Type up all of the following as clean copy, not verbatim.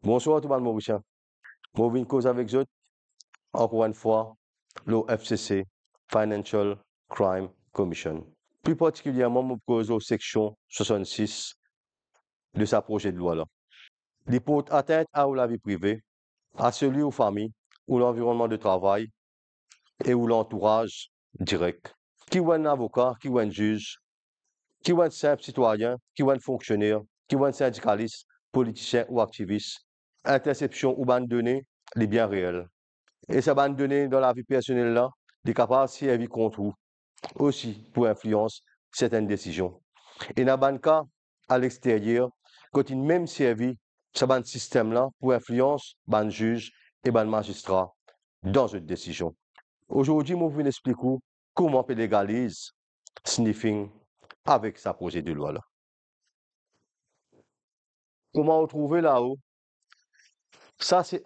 Bonsoir tout le monde, Mauricien. Je viens cause avec vous, encore une fois, le FCC, Financial Crime Commission. Plus particulièrement, je cause la section 66 de sa projet de loi-là. Il porte atteinte à la vie privée, à celui aux familles, ou l'environnement de travail et ou l'entourage direct. Qui est un avocat, qui est un juge, qui est un simple citoyen, qui est un fonctionnaire, qui est un syndicaliste, politicien ou activiste, interception ou bande données, les biens réels. Et ça va nous donner dans la vie personnelle là, des capables de servir contre vous, aussi pour influence certaines décisions. Et dans le cas, à l'extérieur, quand il même servi, ça va un système là pour influence, ban juge et ban magistrat dans une décision. Aujourd'hui, je vais vous expliquer comment on peut légaliser sniffing avec sa projet de loi là. Comment on trouve là-haut? Ça, c'est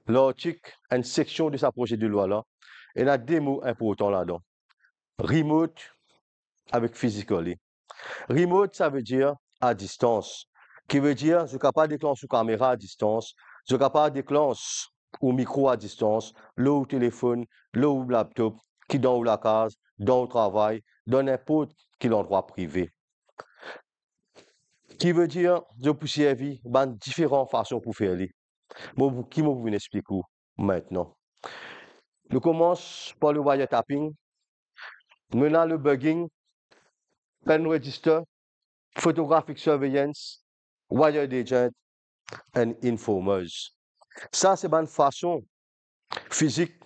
l'article, une section de sa projet de loi là. Et il y a des mots importants là-dedans. Remote avec physically. Remote, ça veut dire à distance. Qui veut dire, je suis capable de déclencher une caméra à distance, je suis capable de déclencher un micro à distance, le téléphone, le laptop, qui dans la case, dans le travail, dans n'importe quel endroit privé. Qui veut dire, je peux servir différentes façons pour faire les. Qui me vous expliquer maintenant? Nous commençons par le wiretapping, maintenant le bugging, pen register, photographic surveillance, wired agent and informers. Ça, c'est une façon physique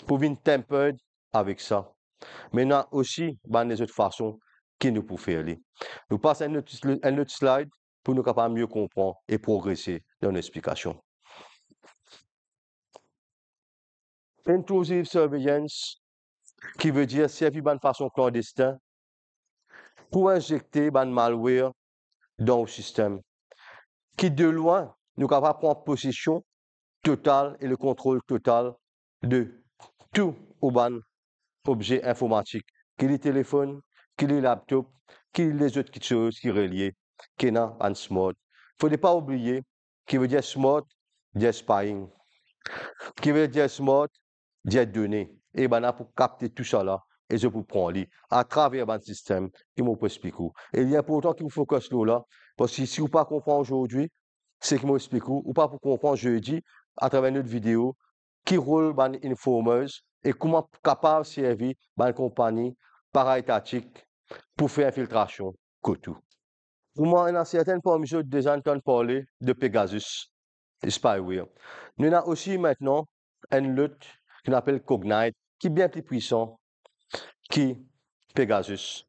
pour venir tempered avec ça. Maintenant aussi, les autres façons qui nous peuvent faire. Nous passons un autre slide pour nous capables mieux comprendre et progresser dans l'explication. Intrusive surveillance, qui veut dire servir de façon clandestine pour injecter un malware dans le système, qui de loin nous capables de prendre possession totale et le contrôle total de tout urban objet informatique, qu'il est téléphone, qu'il est laptop, qu'il les autres choses qui sont reliées, qu'il a un smart. Il ne faut pas oublier qui veut dire smart, dire spying. Qui veut dire smart, dire données. Et ben pour capter tout ça là, et je peux prendre à travers un système qui m'ont expliqué. Et il est important qu'il vous focus là, parce que si vous ne pas comprendre aujourd'hui, c'est qui m'explique ou pas pour comprendre jeudi à travers notre vidéo qui rôle ban informers et comment capable de servir ban compagnie para-étatique pour faire infiltration que tout. Pour moi, il y a certaines parmi eux déjà entendu parler de Pegasus et spyware. Nous avons aussi maintenant une lutte qu'on appelle Cognite qui est bien plus puissant que Pegasus.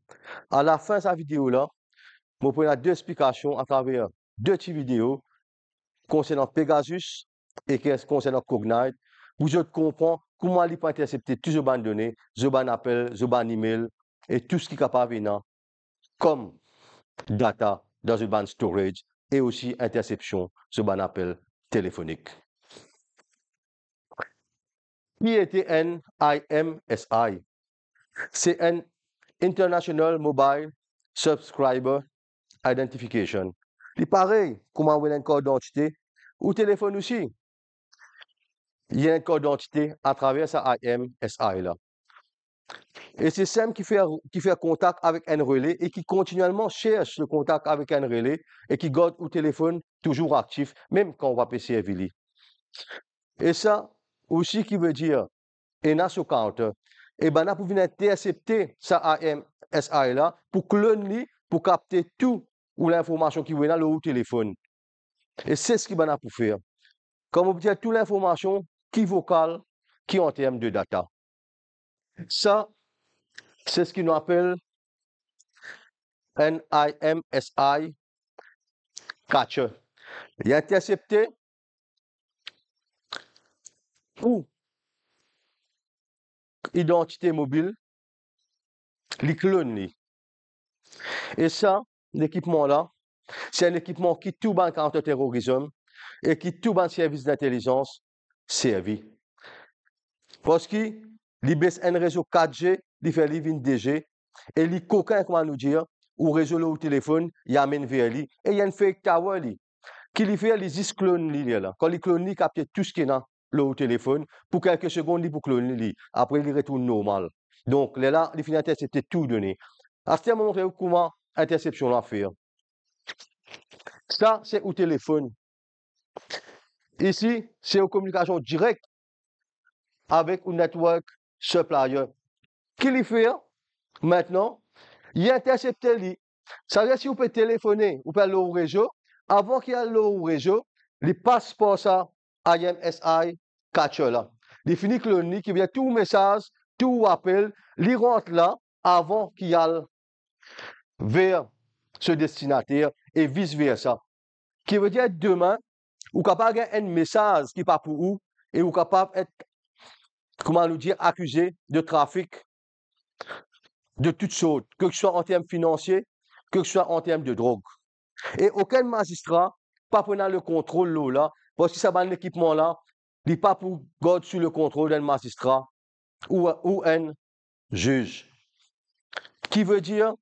À la fin de cette vidéo là, je vais prendre deux explications à travers deux petites vidéos concernant Pegasus et concernant Cognite, vous comprenez comment il peut intercepter toutes les bandes données, les bandes appels, les bandes email et tout ce qui est capable de venir comme data dans une bande storage et aussi interception, ce bande appel téléphonique. Qui était NIMSI? C'est un International Mobile Subscriber Identification. C'est pareil, comment on a un code d'identité ou téléphone aussi. Il y a un code d'identité à travers sa IMSI là. Et c'est Sam qui fait contact avec un relais et qui continuellement cherche le contact avec un relais et qui garde le téléphone toujours actif, même quand on va passer Vili. Et ça aussi qui veut dire, et dans ce counter, et ben là pour venir intercepter sa IMSI là, pour cloner, pour capter tout ou l'information qui est dans le téléphone. Et c'est ce qu'il va pour faire. Comme on dit, toute l'information qui est vocale, qui est en termes de data. Ça, c'est ce qu'on appelle NIMSI catcher. Il est intercepté ou identité mobile, les clones. Et ça, l'équipement là, c'est un équipement qui tout ban contre-terrorisme et qui tout ban service d'intelligence servi. Parce qu'il baisse un réseau 4G, il fait une DG, et les coquins, comment nous dire, ou réseau là au téléphone, il amène vers lui. Et il y a une fake tower, lui, qui lui fait les clone lui là. Quand il clone, il capte tout ce qui est là au téléphone. Pour quelques secondes, il pour clone lui. Après, il retourne normal. Donc, là, il finit intercepter tout donné. À ce moment, on comment interception là faire. Ça, c'est au téléphone. Ici, c'est une communication directe avec un network supplier. Qui lui fait maintenant? Il intercepte lui. Ça veut dire si vous pouvez téléphoner, vous pouvez aller au réseau. Avant qu'il y ait au réseau, il passe par ça IMSI catcher là. Il finit que le nid qui vient tout message, tout appel, il rentre là avant qu'il aille vers ce destinataire et vice versa. Qui veut dire demain, vous capable d'avoir un message qui n'est pas pour vous et vous capable d'être, comment nous dire, accusé de trafic de toutes sortes, que ce soit en termes financiers, que ce soit en termes de drogue. Et aucun magistrat pas prendre le contrôle là, parce que ça va l'équipement là, il n'est pas pour garder sous le contrôle d'un magistrat ou un juge. Qui veut dire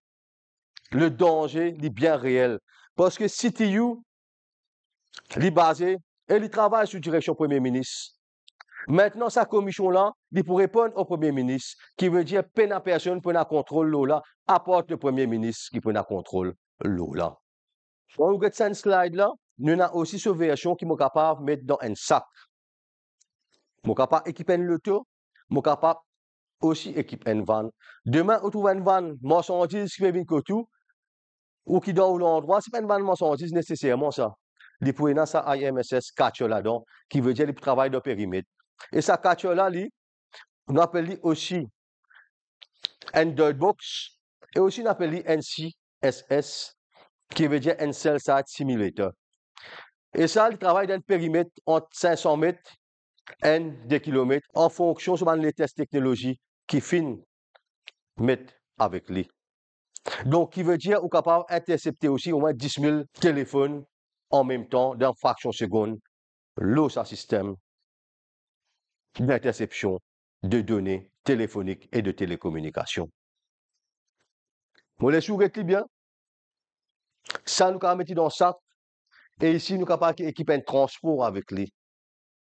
le danger est bien réel. Parce que CTU, il est basé et il travaille sous direction Premier ministre. Maintenant, sa commission-là, il pour répondre au Premier ministre, qui veut dire peine à personne pour contrôle l'eau là, apporte le Premier ministre qui peut contrôle l'eau là. On regarde cette slide-là, nous avons aussi cette version qui est capable de mettre dans un sac. Je suis capable d'équiper une loto, je suis capable aussi d'équiper une van. Demain, on trouve une van marchandise qui vient de tout, ou qui dans l'endroit, ce n'est pas une van marchandise nécessairement ça. Il faut dans sa IMSS catcher là-dedans, qui veut dire qu'il travaille dans le périmètre. Et ça catcher là, on appelle aussi un dirt box, et aussi on appelle NCSS, qui veut dire un cell site simulator. Et ça, il travaille dans le périmètre entre 500 mètres et 2 km en fonction des tests technologiques qui finissent mettre avec lui. Donc, qui veut dire qu'on est capable d'intercepter aussi au moins 10 000 téléphones en même temps dans une fraction de seconde. L'autre système d'interception de données téléphoniques et de télécommunications. Vous les souhaitez bien? Ça, nous avons mis dans le sac. Et ici, nous avons équipé un transport avec lui.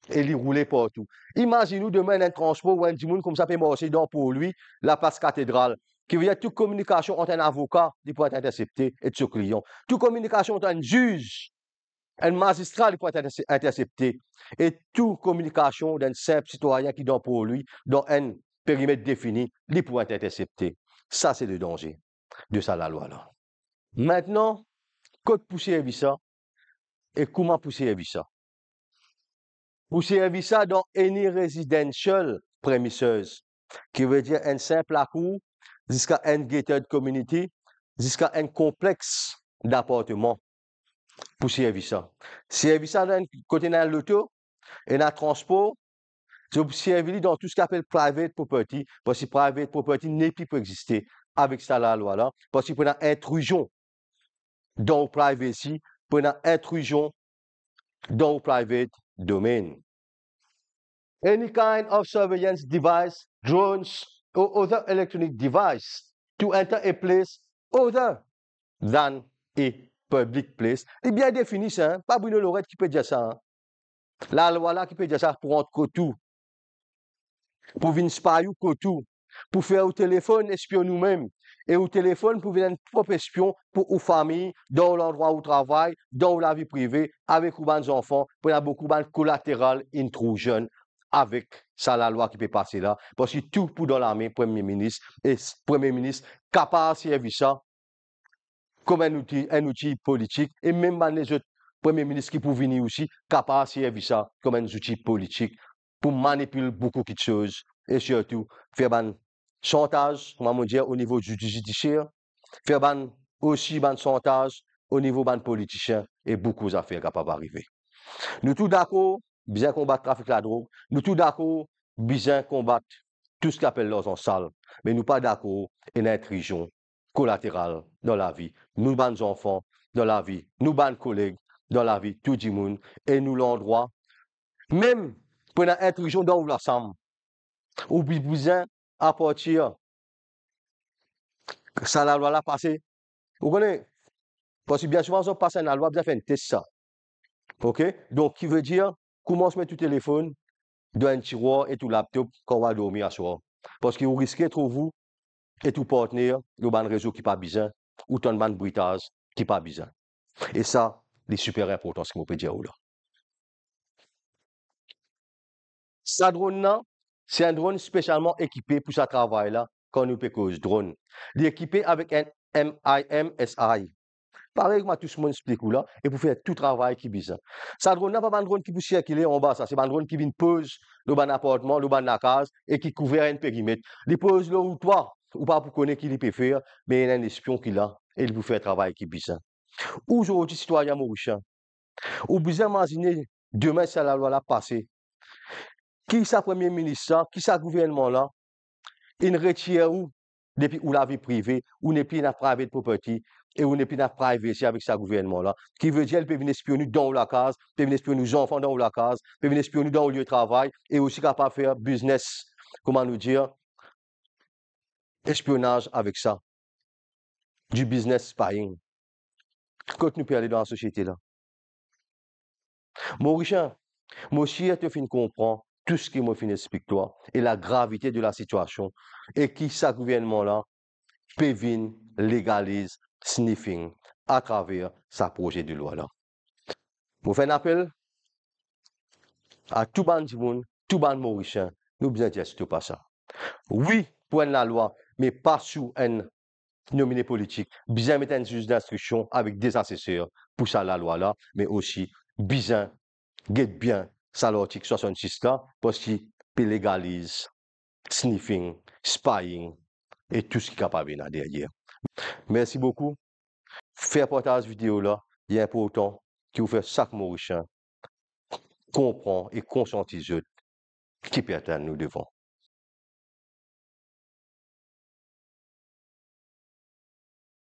Et il roulait partout. Imaginez-nous demain un transport où un petit monde comme ça peut marcher dans pour lui, la place cathédrale, qui veut dire toute communication entre un avocat qui peut être intercepté et de ce client. Toute communication entre un juge, un magistrat qui peut être intercepté. Et toute communication d'un simple citoyen qui donne pour lui, dans un périmètre défini, il peut être intercepté. Ça, c'est le danger de ça, la loi là. Maintenant, code pousser ça et comment pousser ça? Pour servir ça dans any residential premises, qui veut dire un simple accours jusqu'à un gated community, jusqu'à un complexe d'appartements pour servir ça. Servir ça d'un côté dans l'auto et dans le transport, c'est servir dans tout ce qu'on appelle private property, parce que private property n'est plus pour exister avec ça la loi là, parce qu'il y a une intrusion dans le privacy, pour une intrusion dans le private domain. Any kind of surveillance device, drones, or other electronic device to enter a place other than a public place. C'est bien défini ça, hein? Pas Bruno Lorette qui peut dire ça. Hein? La loi là qui peut dire ça pour entre tout, pour venir spy ou tout, pour faire au téléphone espion nous-mêmes, et au téléphone pour venir propre espion pour aux familles, dans l'endroit où travaille, dans la vie privée, avec les enfants, pour y avoir beaucoup de collatéral intrusion avec ça la loi qui peut passer là. Parce que tout pour dans la main, Premier ministre, et Premier ministre capable de servir ça comme un outil politique, et même les autres Premier ministres qui peuvent venir aussi, capable de servir ça comme un outil politique pour manipuler beaucoup de choses, et surtout faire un chantage, comment dire, au niveau du judiciaire, faire aussi un chantage au niveau des politiciens, et beaucoup d'affaires capables d'arriver. Nous tous d'accord, bien combattre le trafic de la drogue. Nous tous d'accord, bien combattre tout ce qu'appelle l'argent sale. Mais nous pas d'accord, une intrusion collatérale dans la vie. Nous, les enfants, dans la vie. Nous, les collègues, dans la vie. Tout le monde. Et nous, l'endroit. Même pour une intrusion dans l'ensemble. Ou besoin à partir ça la loi là passé Vous connaissez? Parce que bien souvent, on passe une loi, bien fait un test ça. OK? Donc, qui veut dire, commence à mettre tout téléphone dans un tiroir et tout laptop quand on va dormir à soir. Parce que vous risquez de trouver vous et tout partenaire, le ban réseau qui pas besoin, ou ton ban bruitage qui pas besoin. Et ça, c'est super important, ce que je peux dire là. Ça drone là, c'est un drone spécialement équipé pour ce travail-là, quand nous cause drone. Il est équipé avec un MIMSI. Pareil que tout le monde explique là, et pour faire tout travail qui est besoin. Ça drone là, pas un drone qui peut circuler en bas, ça, c'est un drone qui vient pose le bon appartement, le bon la case, et qui couvre un périmètre. Il pose là où toi, ou pas pour connaître qui il peut faire, mais il y a un espion qui là, et il vous fait un travail qui est besoin. Aujourd'hui, citoyen mauricien, ou besoin imaginer demain, si la loi là passée, qui sa premier ministre, qui sa gouvernement là, il retire où depuis où la vie privée, ou n'est plus la private property, et où n'est plus la privacy avec sa gouvernement là, qui veut dire qu'elle peut venir espionner dans la case, peut venir espionner nos enfants dans la case, peut venir espionner dans le lieu de travail, et aussi capable de faire business, comment nous dire, espionnage avec ça, du business spying. Quand nous peut aller dans la société là. Mauricien, moi aussi, te fin comprend tout ce que moi fin explique toi, et la gravité de la situation, et qui sa gouvernement là, Pévin légalise sniffing à travers sa projet de loi là. Vous faites un appel à tout ban du monde, tout ban mauricien, nous bien dire c'est pas ça. Oui, pour la loi, mais pas sous un nominé politique. Bien mettre un juge d'instruction avec des assesseurs pour ça la loi là, mais aussi bien, guette bien ça l'article 66 là, parce qu'il légalise sniffing, spying et tout ce qui est capable derrière. Merci beaucoup. Faire partage vidéo là, il est important que vous fassiez chaque Mauricien comprend et conscientise qui peut nous devant.